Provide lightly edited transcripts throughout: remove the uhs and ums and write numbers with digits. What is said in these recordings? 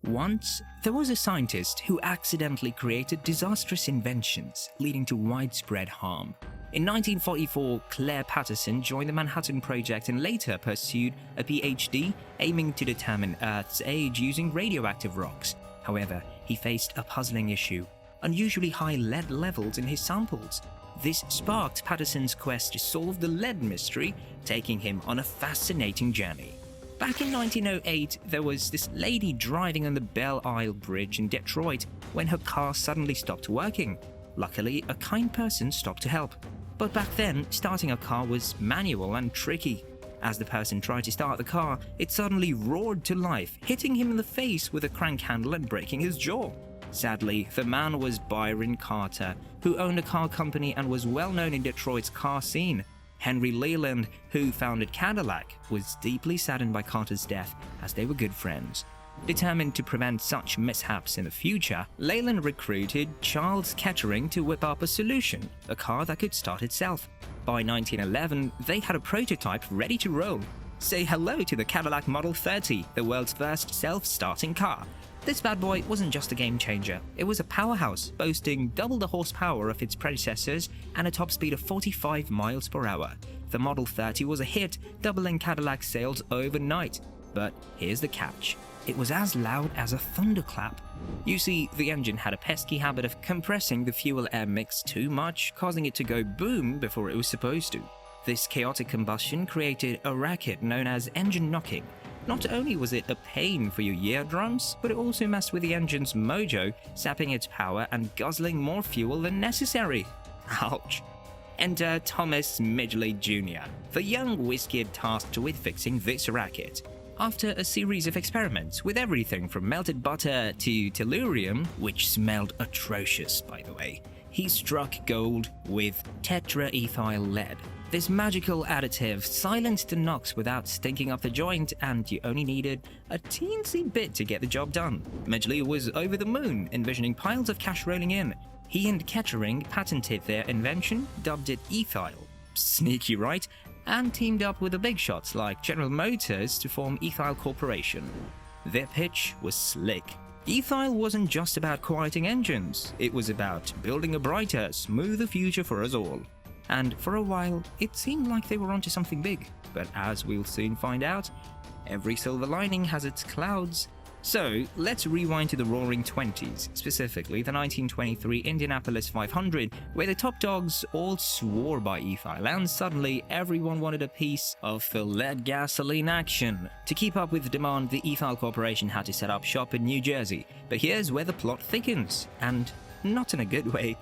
Once, there was a scientist who accidentally created disastrous inventions, leading to widespread harm. In 1944, Claire Patterson joined the Manhattan Project and later pursued a PhD aiming to determine Earth's age using radioactive rocks. However, he faced a puzzling issue: unusually high lead levels in his samples. This sparked Patterson's quest to solve the lead mystery, taking him on a fascinating journey. Back in 1908, there was this lady driving on the Belle Isle Bridge in Detroit when her car suddenly stopped working. Luckily, a kind person stopped to help. But back then, starting a car was manual and tricky. As the person tried to start the car, it suddenly roared to life, hitting him in the face with a crank handle and breaking his jaw. Sadly, the man was Byron Carter, who owned a car company and was well known in Detroit's car scene. Henry Leland, who founded Cadillac, was deeply saddened by Carter's death, as they were good friends. Determined to prevent such mishaps in the future, Leland recruited Charles Kettering to whip up a solution, a car that could start itself. By 1911, they had a prototype ready to roll. Say hello to the Cadillac Model 30, the world's first self-starting car. This bad boy wasn't just a game changer, it was a powerhouse, boasting double the horsepower of its predecessors and a top speed of 45 miles per hour. The Model 30 was a hit, doubling Cadillac sales overnight. But here's the catch: it was as loud as a thunderclap. You see, the engine had a pesky habit of compressing the fuel-air mix too much, causing it to go boom before it was supposed to. This chaotic combustion created a racket known as engine knocking. Not only was it a pain for your eardrums, but it also messed with the engine's mojo, sapping its power and guzzling more fuel than necessary. Ouch. Enter Thomas Midgley Jr., the young whiz-kid tasked with fixing this racket. After a series of experiments with everything from melted butter to tellurium, which smelled atrocious by the way, he struck gold with tetraethyl lead. This magical additive silenced the knocks without stinking up the joint, and you only needed a teensy bit to get the job done. Midgley was over the moon, envisioning piles of cash rolling in. He and Kettering patented their invention, dubbed it ethyl. Sneaky, right? And teamed up with the big shots like General Motors to form Ethyl Corporation. Their pitch was slick. Ethyl wasn't just about quieting engines, it was about building a brighter, smoother future for us all. And for a while, it seemed like they were onto something big. But as we'll soon find out, every silver lining has its clouds. So, let's rewind to the Roaring Twenties, specifically the 1923 Indianapolis 500, where the top dogs all swore by ethyl, and suddenly everyone wanted a piece of the lead gasoline action. To keep up with the demand, the Ethyl Corporation had to set up shop in New Jersey. But here's where the plot thickens, and not in a good way.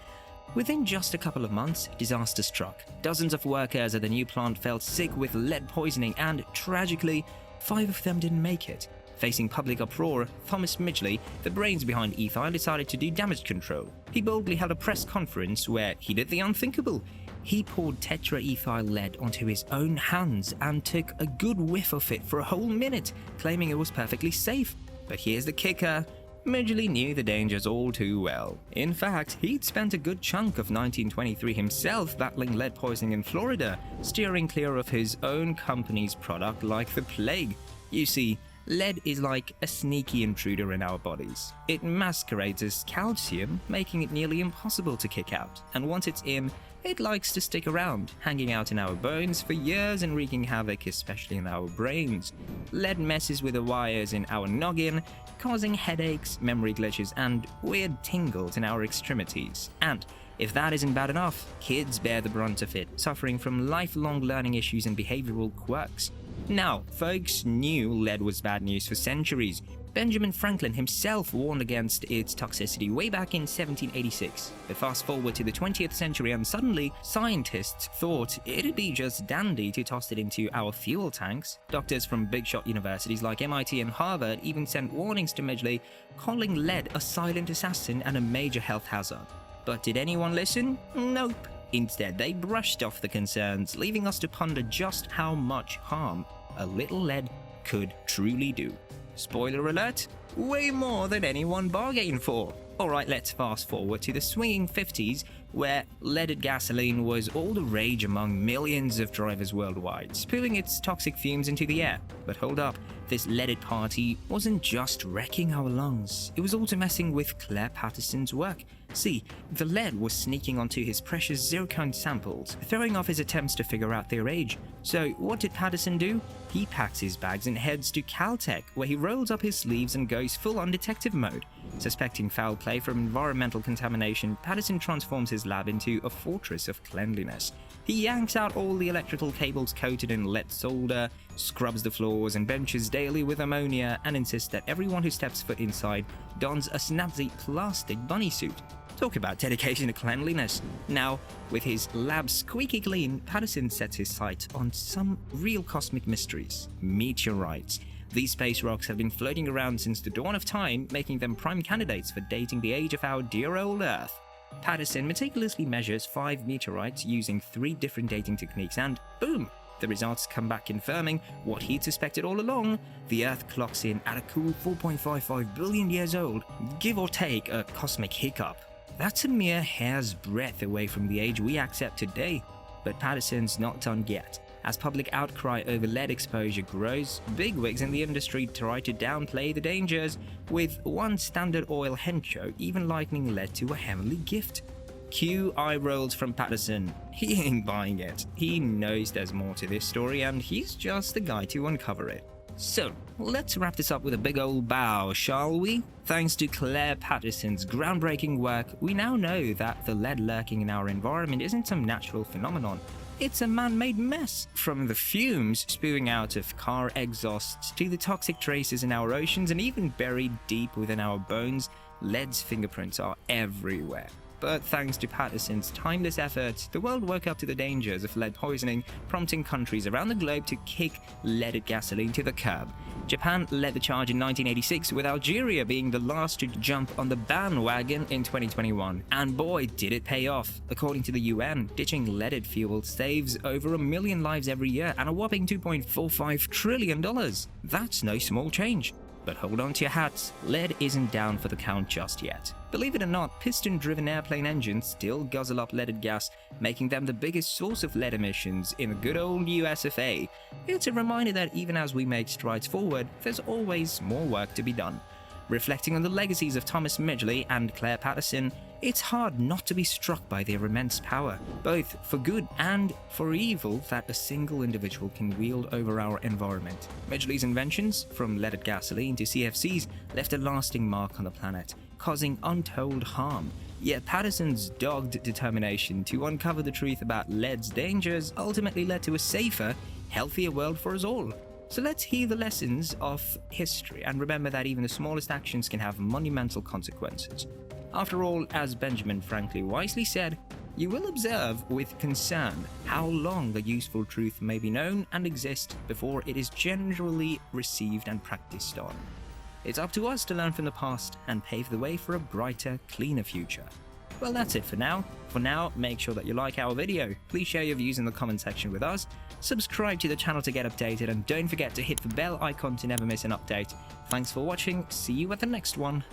Within just a couple of months, disaster struck. Dozens of workers at the new plant fell sick with lead poisoning, and tragically, 5 of them didn't make it. Facing public uproar, Thomas Midgley, the brains behind ethyl, decided to do damage control. He boldly held a press conference where he did the unthinkable. He poured tetraethyl lead onto his own hands and took a good whiff of it for a whole minute, claiming it was perfectly safe. But here's the kicker: Midgley knew the dangers all too well. In fact, he'd spent a good chunk of 1923 himself battling lead poisoning in Florida, steering clear of his own company's product like the plague. You see, lead is like a sneaky intruder in our bodies. It masquerades as calcium, making it nearly impossible to kick out. And once it's in, it likes to stick around, hanging out in our bones for years and wreaking havoc, especially in our brains. Lead messes with the wires in our noggin, causing headaches, memory glitches, and weird tingles in our extremities. And if that isn't bad enough, kids bear the brunt of it, suffering from lifelong learning issues and behavioral quirks. Now, folks knew lead was bad news for centuries. Benjamin Franklin himself warned against its toxicity way back in 1786. But fast forward to the 20th century and suddenly, scientists thought it'd be just dandy to toss it into our fuel tanks. Doctors from big shot universities like MIT and Harvard even sent warnings to Midgley, calling lead a silent assassin and a major health hazard. But did anyone listen? Nope. Instead, they brushed off the concerns, leaving us to ponder just how much harm a little lead could truly do. Spoiler alert, way more than anyone bargained for. Alright, let's fast forward to the swinging 50s, where leaded gasoline was all the rage among millions of drivers worldwide, spewing its toxic fumes into the air. But hold up, this leaded party wasn't just wrecking our lungs, it was also messing with Claire Patterson's work. See, the lead was sneaking onto his precious zircon samples, throwing off his attempts to figure out their age. So what did Patterson do? He packs his bags and heads to Caltech, where he rolls up his sleeves and goes full-on detective mode. Suspecting foul play from environmental contamination, Patterson transforms his lab into a fortress of cleanliness. He yanks out all the electrical cables coated in lead solder, scrubs the floors and benches daily with ammonia, and insists that everyone who steps foot inside dons a snazzy plastic bunny suit. Talk about dedication to cleanliness. Now, with his lab squeaky clean, Patterson sets his sights on some real cosmic mysteries: meteorites. These space rocks have been floating around since the dawn of time, making them prime candidates for dating the age of our dear old Earth. Patterson meticulously measures 5 meteorites using 3 different dating techniques, and boom! The results come back confirming what he'd suspected all along. The Earth clocks in at a cool 4.55 billion years old, give or take a cosmic hiccup. That's a mere hair's breadth away from the age we accept today. But Patterson's not done yet. As public outcry over lead exposure grows, bigwigs in the industry try to downplay the dangers, with one Standard Oil hencho even likening lead to a heavenly gift. Cue eye rolls from Patterson. He ain't buying it. He knows there's more to this story, and he's just the guy to uncover it. So, let's wrap this up with a big old bow, shall we? Thanks to Claire Patterson's groundbreaking work, we now know that the lead lurking in our environment isn't some natural phenomenon. It's a man-made mess. From the fumes spewing out of car exhausts to the toxic traces in our oceans, and even buried deep within our bones, lead's fingerprints are everywhere. But thanks to Patterson's timeless efforts, the world woke up to the dangers of lead poisoning, prompting countries around the globe to kick leaded gasoline to the curb. Japan led the charge in 1986, with Algeria being the last to jump on the bandwagon in 2021. And boy, did it pay off. According to the UN, ditching leaded fuel saves over 1 million lives every year and a whopping $2.45 trillion. That's no small change. But hold on to your hats, lead isn't down for the count just yet. Believe it or not, piston-driven airplane engines still guzzle up leaded gas, making them the biggest source of lead emissions in the good old US of A. It's a reminder that even as we make strides forward, there's always more work to be done. Reflecting on the legacies of Thomas Midgley and Claire Patterson, it's hard not to be struck by their immense power, both for good and for evil, that a single individual can wield over our environment. Midgley's inventions, from leaded gasoline to CFCs, left a lasting mark on the planet, causing untold harm. Yet Patterson's dogged determination to uncover the truth about lead's dangers ultimately led to a safer, healthier world for us all. So let's hear the lessons of history and remember that even the smallest actions can have monumental consequences. After all, as Benjamin Franklin wisely said, you will observe with concern how long a useful truth may be known and exist before it is generally received and practiced on. It's up to us to learn from the past and pave the way for a brighter, cleaner future. Well, that's it for now. For now, make sure that you like our video. Please share your views in the comment section with us. Subscribe to the channel to get updated, and don't forget to hit the bell icon to never miss an update. Thanks for watching. See you at the next one.